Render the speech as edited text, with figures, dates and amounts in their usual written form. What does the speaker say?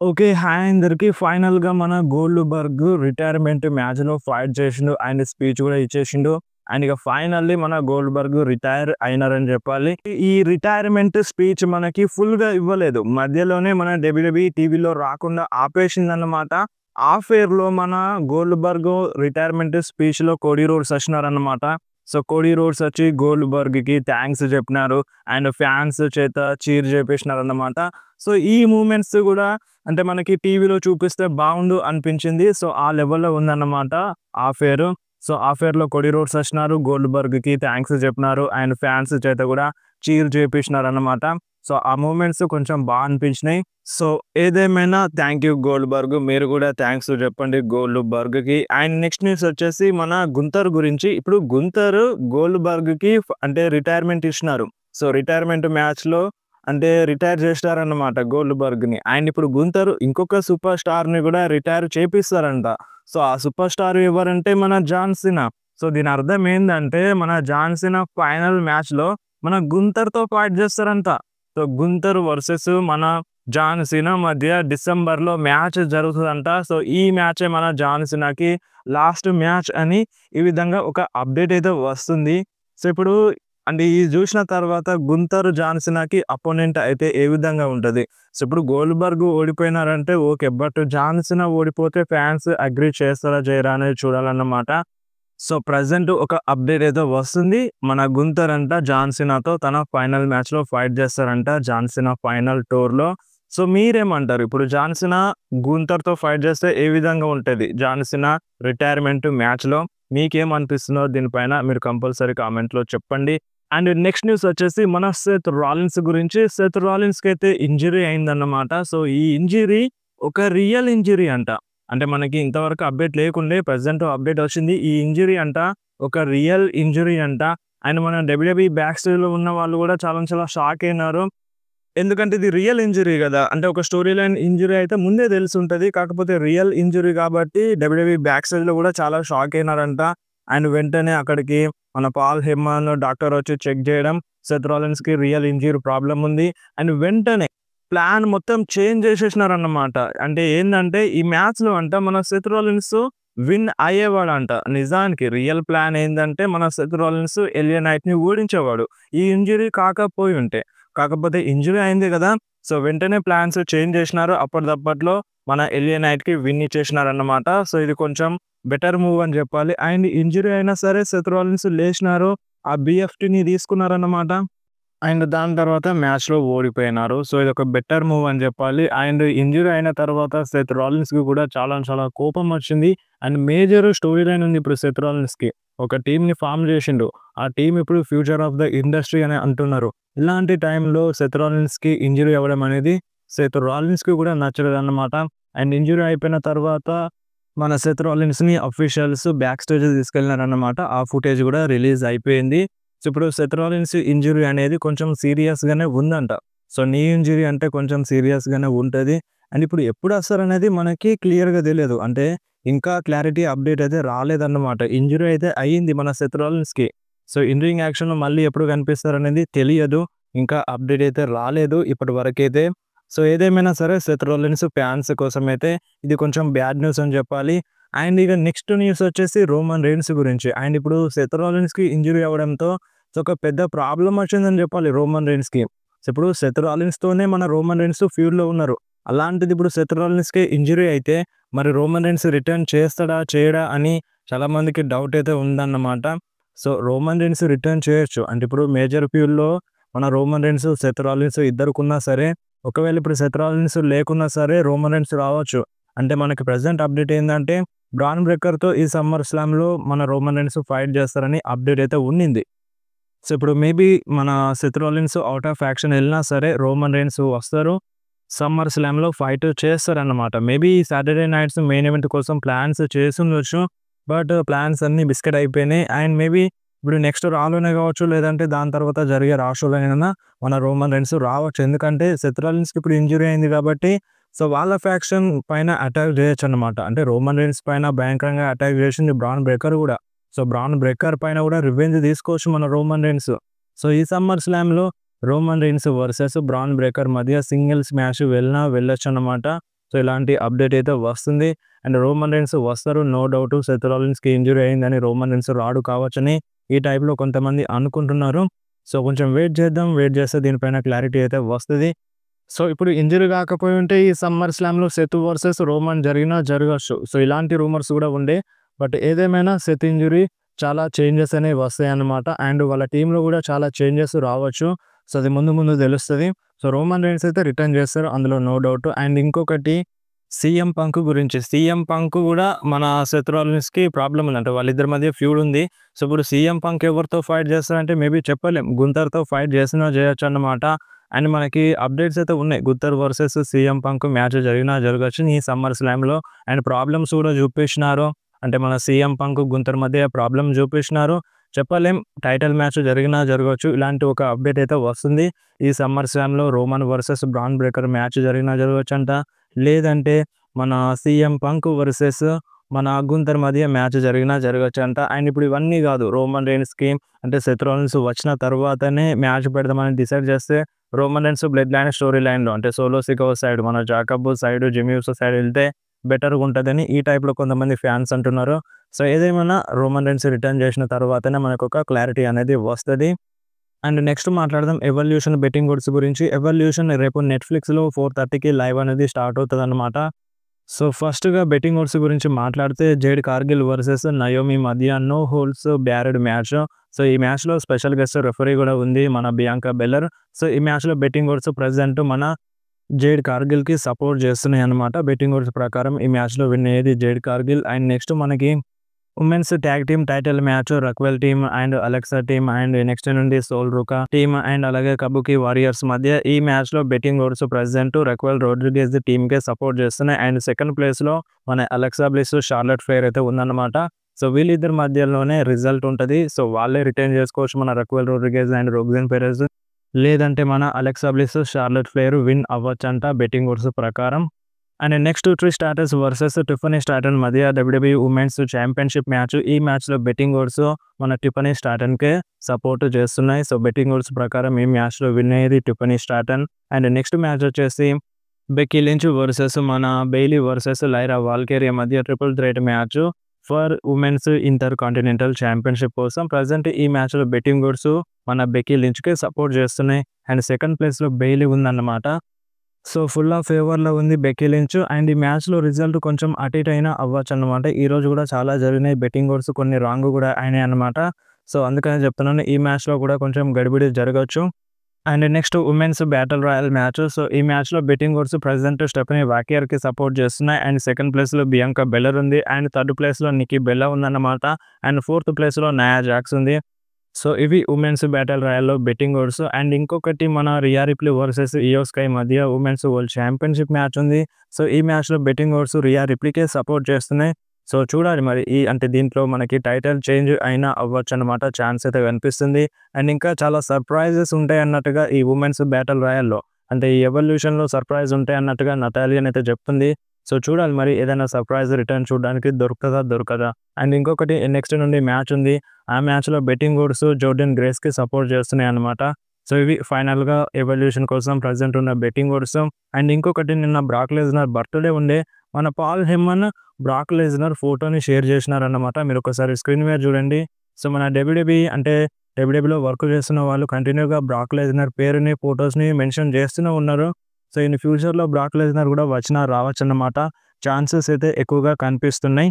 Okay. Hi అందరికి. ఫైనల్‌గా మన గోల్డ్‌బర్గ్ రిటైర్మెంట్ మ్యాచ్‌లో ఫైట్ చేసిండు. అండ్ స్పీచ్ కూడా ఇచ్చేసిండు. అండ్ ఇక ఫైనల్లీ మన గోల్డ్‌బర్గ్ రిటైర్ అయినారని చెప్పాలి. ఈ రిటైర్మెంట్ స్పీచ్ మనకి ఫుల్‌గా ఇవ్వలేదు. మధ్యలోనే మన డబ్ల్యూడబ్ల్యూఈ టీవీలో రాకుండా ఆపేసిందన్నమాట. హాఫ్ ఎయిర్‌లో మన గోల్డ్‌బర్గ్ రిటైర్మెంట్ స్పీచ్‌లో కోడీ రోడ్స్ వచ్చినారన్నమాట. సో, కోడీ రోడ్స్ వచ్చి గోల్డ్‌బర్గ్‌కి థాంక్స్ చెప్పినారు. అండ్ ఫ్యాన్స్ చేత చీర్ చేపించినారన్నమాట. సో, ఈ మూవ్‌మెంట్స్ కూడా అంటే మనకి టీవీలో చూపిస్తే బావుండు అనిపించింది. సో, ఆ లెవెల్‌లో ఉందన్నమాట ఆ ఫేరు. సో, ఆ ఫేర్‌లో కోడీ రోడ్స్ వచ్చినారు. గోల్డ్‌బర్గ్‌కి థాంక్స్ చెప్పినారు. అండ్ ఫ్యాన్స్ చేత కూడా చీర్ చేపించినారన్నమాట. సో, ఆ మూవ్‌మెంట్స్ కొంచెం అనిపించినాయి. సో, ఏదేమైనా థాంక్ యూ గోల్డ్‌బర్గ్. మీరు కూడా థాంక్స్ చెప్పండి గోల్డ్‌బర్గ్‌కి. అండ్ నెక్స్ట్ న్యూస్ వచ్చేసి మన గుంతర్ గురించి. ఇప్పుడు గుంతర్ గోల్డ్‌బర్గ్‌కి అంటే రిటైర్మెంట్ ఇచ్చినారు. సో, రిటైర్మెంట్ మ్యాచ్‌లో అంటే రిటైర్ చేసినారన్నమాట గోల్డ్‌బర్గ్‌ని. అండ్ ఇప్పుడు గుంతర్ ఇంకొక సూపర్ స్టార్‌ని కూడా రిటైర్ చేపిస్తారంట. సో, ఆ సూపర్ స్టార్ ఎవరంటే మన జాన్ సీనా. సో, దీని అర్థం ఏందంటే మన జాన్ సీనా ఫైనల్ మ్యాచ్‌లో మన గుంతర్‌తో ఫైట్ చేస్తారంట. సో, గుంతర్ వర్సెస్ మన జాన్ సీనా మధ్య డిసెంబర్‌లో మ్యాచ్ జరుగుతదంట. సో, ఈ మ్యాచే మన జాన్ సీనాకి లాస్ట్ మ్యాచ్ అని ఈ విధంగా ఒక అప్డేట్ అయితే వస్తుంది. సో, ఇప్పుడు అంటే ఇది జూషిన తర్వాత గుంతర్ జాన్సన్‌కి అపోనెంట్ అయితే ఏ విధంగా ఉంటది? సో, ఇప్పుడు గోల్డ్‌బర్గ్ ఓడిపోయినారంటే ఓకే. బట్ జాన్సన్ ఓడిపోతే ఫ్యాన్స్ అగ్రీ చేస్తారా? చేయరా? అనేది చూడాలన్నమాట. సో, ప్రెజెంట్ ఒక అప్డేట్ అయితే వస్తుంది. మన గుంతర్ అంట జాన్ సీనాతో తన ఫైనల్ మ్యాచ్‌లో ఫైట్ చేస్తారంట. జాన్ సీనా ఫైనల్ టూర్‌లో. సో, మీరేమంటారు? ఇప్పుడు జాన్ సీనా గుంతర్‌తో ఫైట్ చేస్తే ఏ విధంగా ఉంటది? జాన్ సీనా రిటైర్మెంట్ మ్యాచ్‌లో మీకేమనిపిస్తుందో దీనిపైన మీరు కంపల్సరీ కామెంట్‌లో చెప్పండి. అండ్ నెక్స్ట్ న్యూస్ వచ్చేసి మన సెత్ రాలిన్స్ గురించి. సెత్ రాలిన్స్‌కైతే ఇంజ్యూరీ అయిందన్నమాట. సో, ఈ ఇంజ్యూరీ ఒక రియల్ ఇంజ్యూరీ అంట. అంటే మనకి ఇంతవరకు అప్డేట్ లేకుండే ప్రెజెంట్ అప్డేట్ వచ్చింది. ఈ ఇంజ్యూరీ అంట ఒక రియల్ ఇంజ్యూరీ అంట. అండ్ మన డబ్ల్యూడబ్ల్యూఈ బ్యాక్ స్టేజ్‌లో ఉన్న వాళ్ళు కూడా చాలా చాలా షాక్ అయినారు. ఎందుకంటే ఇది రియల్ ఇంజ్యూరీ గదా! అంటే ఒక స్టోరీ లైన్ ఇంజ్యూరీ అయితే ముందే తెలిసుంటది. కాకపోతే రియల్ ఇంజ్యూరీ కాబట్టి డబ్ల్యూడబ్ల్యూఈ బ్యాక్ స్టేజ్‌లో కూడా చాలా షాక్ అయినారంట. అండ్ వెంటనే అక్కడికి మన పాల్ హెమాన్ డాక్టర్ వచ్చి చెక్ జేయడం. సెత్ రాలిన్స్‌కి రియల్ ఇంజ్యూరీ ప్రాబ్లమ్ ఉంది. అండ్ వెంటనే ప్లాన్ మొత్తం చేంజ్ చేసేసినారన్నమాట. అంటే ఏందంటే ఈ మ్యాచ్‌లో అంట మన సెత్ రాలిన్స్ విన్ అయ్యేవాడంట. నిజానికి రియల్ ప్లాన్ ఏందంటే మన సెత్ రాలిన్స్ ఎలియా నైట్‌ని ఓడించేవాడు. ఈ ఇంజ్యూరీ కాకపోయుంటే. కాకపోతే ఇంజ్యూరీ అయింది గదా! సో, వెంటనే ప్లాన్స్ చేంజ్ జేసినారు. అప్పటిదప్పట్లో మన ఎలియా నైట్‌కి విన్ ఇచ్చేసినారన్నమాట. సో, ఇది కొంచెం బెటర్ మూవ్ అని జెప్పాలి. అండ్ ఇంజ్యూరీ అయినా సరే సెత్ రాలిన్స్ లేషినారు. ఆ బీఎఫ్‌టీని తీసుకున్నారన్నమాట. అండ్ దాని తర్వాత మ్యాచ్‌లో ఓడిపోయినారు. సో, ఇదొక బెటర్ మూవ్ అని జెప్పాలి. అండ్ ఇంజ్యూరీ అయిన తర్వాత సెత్ రాలిన్స్‌కి కూడా చాలా చాలా కోపం వచ్చింది. అండ్ మేజర్ స్టోరీ లైన్ ఉంది ఇప్పుడు సెత్ రాలిన్స్‌కి. ఒక టీమ్‌ని ఫార్మ్ జేషిండు. ఆ టీమ్ ఇప్పుడు ఫ్యూచర్ ఆఫ్ ద ఇండస్ట్రీ అని అంటున్నారు. ఇలాంటి టైంలో సెత్ రాలిన్స్‌కి ఇంజ్యూరీ అవ్వడం అనేది సెత్ రాలిన్స్‌కి కూడా నచ్చలేదన్నమాట. అండ్ ఇంజ్యూరీ అయిపోయిన తర్వాత మన సెత్ రాలిన్స్‌ని అఫీషియల్స్ బ్యాక్ స్టేజ్‌కి తీసుకెళ్లినారన్నమాట. ఆ ఫుటేజ్ కూడా రిలీజ్ అయిపోయింది. సో, ఇప్పుడు సెత్ రాలిన్స్ ఇంజ్యూరీ అనేది కొంచెం సీరియస్‌గానే ఉందంట. సో, నీ ఇంజ్యూరీ అంటే కొంచెం సీరియస్‌గానే ఉంటది. అండ్ ఇప్పుడు ఎప్పుడొస్తారనేది మనకి క్లియర్‌గా తెలీదు. అంటే ఇంకా క్లారిటీ అప్డేట్ అయితే రాలేదన్నమాట. ఇంజ్యూరీ అయితే అయింది మన సెత్ రాలిన్స్‌కి. సో, ఇన్ రింగ్ యాక్షన్‌లో మళ్ళీ ఎప్పుడు కనిపిస్తారనేది తెలియదు. ఇంకా అప్డేట్ అయితే రాలేదు ఇప్పటి వరకైతే. సో, ఏదేమైనా సరే సెత్ రాలిన్స్ ఫ్యాన్స్ కోసమైతే ఇది కొంచెం బ్యాడ్ న్యూస్ అని చెప్పాలి. అండ్ ఇక నెక్స్ట్ న్యూస్ వచ్చేసి రోమన్ రెయిన్స్ గురించి. అండ్ ఇప్పుడు సెత్ రాలిన్స్‌కి ఇంజ్యూరీ అవ్వడంతో సో, ఒక పెద్ద ప్రాబ్లమ్ వచ్చిందని చెప్పాలి రోమన్ రెయిన్స్‌కి. సో, ఇప్పుడు సెత్ రాలిన్స్‌తోనే మన రోమన్ రెయిన్స్ ఫ్యూడ్‌లో ఉన్నారు. అలాంటిది ఇప్పుడు సెత్ రాలిన్స్‌కి ఇంజ్యూరీ అయితే మరి రోమన్ రెయిన్స్ రిటర్న్ చేస్తాడా? చేయడా? అని చాలామందికి డౌట్ అయితే ఉందన్నమాట. సో, రోమన్ రెయిన్స్ రిటర్న్ చేయొచ్చు. అంటే ఇప్పుడు మేజర్ ఫ్యూడ్‌లో మన రోమన్ రెయిన్స్, సెత్ రాలిన్స్ ఇద్దరికున్నా సరే, ఒకవేళ ఇప్పుడు సెత్ రాలిన్స్ లేకున్నా సరే రోమన్ రెయిన్స్ రావచ్చు. అంటే మనకి ప్రెజెంట్ అప్డేట్ ఏందంటే బ్రాన్ బ్రేకర్‌తో ఈ సమ్మర్ స్లామ్‌లో మన రోమన్ రెయిన్స్ ఫైట్ చేస్తారని అప్డేట్ అయితే ఉండింది. సో, ఇప్పుడు మేబీ మన Seth Rollins out of action ఎళ్ళినా సరే రోమన్ రెయిన్స్ వస్తారు. సమ్మర్ స్లామ్‌లో ఫైట్ చేస్తారన్నమాట. Maybe Saturday nights main event కోసం ప్లాన్స్ చేసుండొచ్చు. బట్ ప్లాన్స్ అన్నీ బిస్కెట్ అయిపోయినాయి. అండ్ మేబీ ఇప్పుడు నెక్స్ట్ రాలోనే కావచ్చు, లేదంటే దాని తర్వాత జరిగే రా షోలోనైనా మన రోమన్ రెయిన్స్ రావచ్చు. ఎందుకంటే సెత్ రాలిన్స్‌కి ఇప్పుడు ఇంజ్యూరీ అయింది కాబట్టి సో, వాళ్ళ ఫ్యాక్షన్ పైన అటాక్ చేయొచ్చన్నమాట. అంటే రోమన్ రెయిన్స్ పైన భయంకరంగా అటాక్ చేసింది బ్రాన్ బ్రేకర్ గూడా. సో, బ్రాన్ బ్రేకర్ పైన కూడా రివెంజ్ తీసుకోవచ్చు మన రోమన్ రెయిన్స్. సో, ఈ సమ్మర్ స్లామ్‌లో Roman Reigns versus Bron Breaker మధ్య సింగిల్స్ మ్యాచ్ వెళ్ళినా వెళ్ళొచ్చన్నమాట. సో ఇలాంటి అప్డేట్ అయితే వస్తుంది. అండ్ రోమన్ రైన్స్ వస్తారు నో డౌట్. సెత్ రాలిన్స్‌కి ఇంజ్యూరీ అయిందని రోమన్ రైన్స్ రాడు కావచ్చని ఈ టైప్‌లో కొంతమంది అనుకుంటున్నారు. సో కొంచెం వెయిట్ చేద్దాం. వెయిట్ చేస్తే దీనిపైన క్లారిటీ అయితే వస్తది. సో ఇప్పుడు ఇంజ్యూరీ కాకపోయి ఉంటే ఈ సమ్మర్ స్లామ్‌లో సెత్ వర్సెస్ రోమన్ జరిగినా జరగచ్చు. సో ఇలాంటి రూమర్స్ కూడా ఉండే. బట్ ఏదేమైనా సెత్ ఇంజ్యూరీ చాలా చేంజెస్ అనేవి వస్తాయన్నమాట. అండ్ వాళ్ళ టీమ్‌లో కూడా చాలా చేంజెస్ రావచ్చు. సో అది ముందు ముందు తెలుస్తది. సో రోమన్ రైన్స్ అయితే రిటర్న్ చేస్తారు. అందులో నో డౌట్. అండ్ ఇంకొకటి సీఎం పంక్ గురించి. సీఎం పంక్ కూడా మన సెత్ రాలిన్స్‌కి ప్రాబ్లమ్ ఉందంట. వాళ్ళిద్దరి మధ్య ఫ్యూడ్ ఉంది. సో ఇప్పుడు సీఎం పంక్ ఎవరితో ఫైట్ చేస్తారంటే మేబీ చెప్పలేం. గుంతర్‌తో ఫైట్ చేసినా చేయొచ్చన్నమాట. అండ్ మనకి అప్డేట్స్ అయితే ఉన్నాయి. గుంతర్ వర్సెస్ సీఎం పంక్ మ్యాచ్ జరిగినా జరగచ్చు ఈ సమ్మర్ స్లామ్‌లో. అండ్ ప్రాబ్లమ్స్ కూడా చూపించినారు. అంటే మన సీఎం పంక్, గుంతర్ మధ్య ప్రాబ్లమ్ చూపించినారు. చెప్పలేం. టైటిల్ మ్యాచ్ జరిగినా జరగచ్చు. ఇలాంటి ఒక అప్డేట్ అయితే వస్తుంది. ఈ సమ్మర్ స్లామ్‌లో Roman versus Bron Breaker match జరిగినా జరగచ్చంట. లేదంటే మన సీఎం పంక్ వర్సెస్ మన గుంతర్ మధ్య మ్యాచ్ జరిగినా జరగచ్చంట. అండ్ ఇప్పుడు ఇవన్నీ కాదు. రోమన్ రైన్స్‌కి అంటే సెత్ రాలిన్స్ వచ్చిన తర్వాతనే మ్యాచ్ పెడదామని డిసైడ్ చేస్తే Roman Reigns blood line story లైన్‌లో అంటే సోలో సికోవ సైడ్, మన జాకబ్ సైడ్, జిమ్మీ యూసో సైడ్ వెళ్తే బెటర్‌గా ఉంటదని ఈ టైప్‌లో కొంతమంది ఫ్యాన్స్ అంటున్నారు. సో ఏదేమైనా రోమన్ రైన్స్ రిటర్న్ చేసిన తర్వాతనే మనకొక క్లారిటీ అనేది వస్తది. అండ్ నెక్స్ట్ మాట్లాడదాం ఎవల్యూషన్ బెట్టింగ్ ఓడ్స్ గురించి. ఎవల్యూషన్ రేపు నెట్‌ఫ్లిక్స్‌లో 4:30కి లైవ్ అనేది స్టార్ట్ అవుతదన్నమాట. సో ఫస్ట్‌గా బెట్టింగ్ ఓడ్స్ గురించి మాట్లాడితే జేడ్ కార్గిల్ వర్సెస్ నయోమి మధ్య నో హోల్డ్స్ బ్యారెడ్ మ్యాచ్. సో ఈ మ్యాచ్‌లో స్పెషల్ గెస్ట్ రెఫరీ కూడా ఉంది మన బియాంకా బెల్లర్. సో ఈ మ్యాచ్‌లో బెట్టింగ్ ఓడ్స్ ప్రెజెంట్ మన జేడ్ కార్గిల్‌కి సపోర్ట్ చేస్తున్నాయన్నమాట. బెట్టింగ్ ఓడ్స్ ప్రకారం ఈ మ్యాచ్‌లో విన్ అయ్యేది జేడ్ కార్గిల్. అండ్ నెక్స్ట్ మనకి women's tag team title match Raquel team and Alexa team and next నుండి సోల్ రుకా టీమ్ అండ్ అలాగే కబుకి వారియర్స్ మధ్య ఈ మ్యాచ్‌లో betting odds present Raquel Rodriguez టీమ్‌కే సపోర్ట్ చేస్తున్నాయి. అండ్ సెకండ్ ప్లేస్‌లో మన అలెక్సా బ్లిస్, షార్లెట్ ఫెయిర్ అయితే ఉందన్నమాట. సో వీళ్ళిద్దరి మధ్యలోనే రిజల్ట్ ఉంటది. సో వాళ్ళే రిటైన్ చేసుకోవచ్చు మన Raquel Rodriguez and Roxanne Perez. లేదంటే మన Alexa Bliss, Charlotte Flair win అవ్వచ్చంట బెట్టింగ్ ఓడ్స్ ప్రకారం. And next Trish Stratus versus Tiffany Stratton మధ్య డబ్ల్యూడబ్ల్యూఈ ఉమెన్స్ ఛాంపియన్‌షిప్ మ్యాచ్. ఈ మ్యాచ్‌లో బెట్టింగ్ ఓడ్స్ మన టిఫనీ స్ట్రాటన్‌కే సపోర్ట్ చేస్తున్నాయి. సో బెట్టింగ్ ఓడ్స్ ప్రకారం ఈ మ్యాచ్‌లో విన్ అయ్యేది Tiffany Stratton. And next match వచ్చేసి బెక్కీ లించ్ వర్సెస్ మన బెయిలీ వర్సెస్ లైరా వాల్కేరియా మధ్య triple threat match for women's inter continental championship కోసం. ప్రెజెంట్ ఈ మ్యాచ్‌లో బెట్టింగ్ ఓడ్స్ మన బెక్కీ లించ్‌కే సపోర్ట్ చేస్తున్నాయి. అండ్ సెకండ్ ప్లేస్‌లో బెయిలీ ఉందన్నమాట. సో ఫుల్ ఆఫ్ ఫేవర్‌లో ఉంది బెక్కీ లించ్. అండ్ ఈ మ్యాచ్‌లో రిజల్ట్ కొంచెం అటు ఇటు అయినా అవ్వచ్చన్నమాట. ఈరోజు కూడా చాలా జరిగినాయి బెట్టింగ్ ఓడ్స్, కొన్ని రాంగ్ కూడా అయినాయన్నమాట. సో అందుకనే చెప్తున్నాను ఈ మ్యాచ్‌లో కూడా కొంచెం గడిబిడి జరగచ్చు. And next women's battle royal match. So ఈ మ్యాచ్‌లో బెట్టింగ్ ఓడ్స్ ప్రెజెంట్ స్టెఫనీ వాకియర్‌కి సపోర్ట్ చేస్తున్నాయి. అండ్ సెకండ్ ప్లేస్‌లో బియాంకా బెల్లర్ ఉంది. అండ్ థర్డ్ ప్లేస్‌లో నిక్కీ బెల్లా ఉందన్నమాట. అండ్ ఫోర్త్ ప్లేస్‌లో నయా జాక్స్ ఉంది. సో ఇవి ఉమెన్స్ బ్యాటిల్ రాయల్‌లో బెట్టింగ్ ఓడ్స్. అండ్ ఇంకొకటి మన Rhea Ripley versus Iyo Sky మధ్య ఉమెన్స్ వరల్డ్ ఛాంపియన్‌షిప్ మ్యాచ్ ఉంది. సో ఈ మ్యాచ్‌లో బెట్టింగ్ ఓడ్స్ రియా రిప్లీకే సపోర్ట్ చేస్తున్నాయి. సో చూడాలి మరి అంటే దీంట్లో మనకి టైటిల్ చేంజ్ అయినా అవ్వచ్చన్నమాట. ఛాన్స్ అయితే కనిపిస్తుంది. అండ్ ఇంకా చాలా సర్ప్రైజెస్ ఉంటాయన్నట్టుగా ఈ ఉమెన్స్ బ్యాటిల్ రాయల్‌లో. అంటే ఈ ఎవల్యూషన్‌లో సర్ప్రైజ్ ఉంటాయన్నట్టుగా నటాలియన్ అయితే చెప్తుంది. సో చూడాలి మరి ఏదైనా సర్ప్రైజ్ రిటర్న్ చూడడానికి దొరుకుతదా? దొరకదా? అండ్ ఇంకొకటి నెక్స్ట్ నుండి మ్యాచ్ ఉంది. ఆ మ్యాచ్‌లో బెట్టింగ్ ఓడ్స్ జోర్డన్ గ్రేస్‌కి సపోర్ట్ చేస్తున్నాయన్నమాట. సో ఇవి ఫైనల్‌గా ఎవల్యూషన్ కోసం ప్రెజెంట్ ఉన్న బెట్టింగ్ ఓడ్స్. అండ్ ఇంకొకటి నిన్న బ్రాక్ లెస్నర్ బర్త్‌డే ఉండే. మన పాల్ హెమన్, బ్రాక్ లెస్నర్ ఫోటోని షేర్ చేసినారన్నమాట. మీరు ఒకసారి స్క్రీన్ మీద చూడండి. సో మన డబ్ల్యూడబ్ల్యూఈ అంటే డబ్ల్యూడబ్ల్యూఈలో వర్క్ చేస్తున్న వాళ్ళు కంటిన్యూగా బ్రాక్ లెస్నర్ పేరుని, ఫోటోస్‌ని మెన్షన్ చేస్తూనే ఉన్నారు. సో ఇన్ ఫ్యూచర్‌లో బ్రాక్ లెస్నర్ కూడా రావచ్చన్నమాట. ఛాన్సెస్ అయితే ఎక్కువగా కనిపిస్తున్నాయి.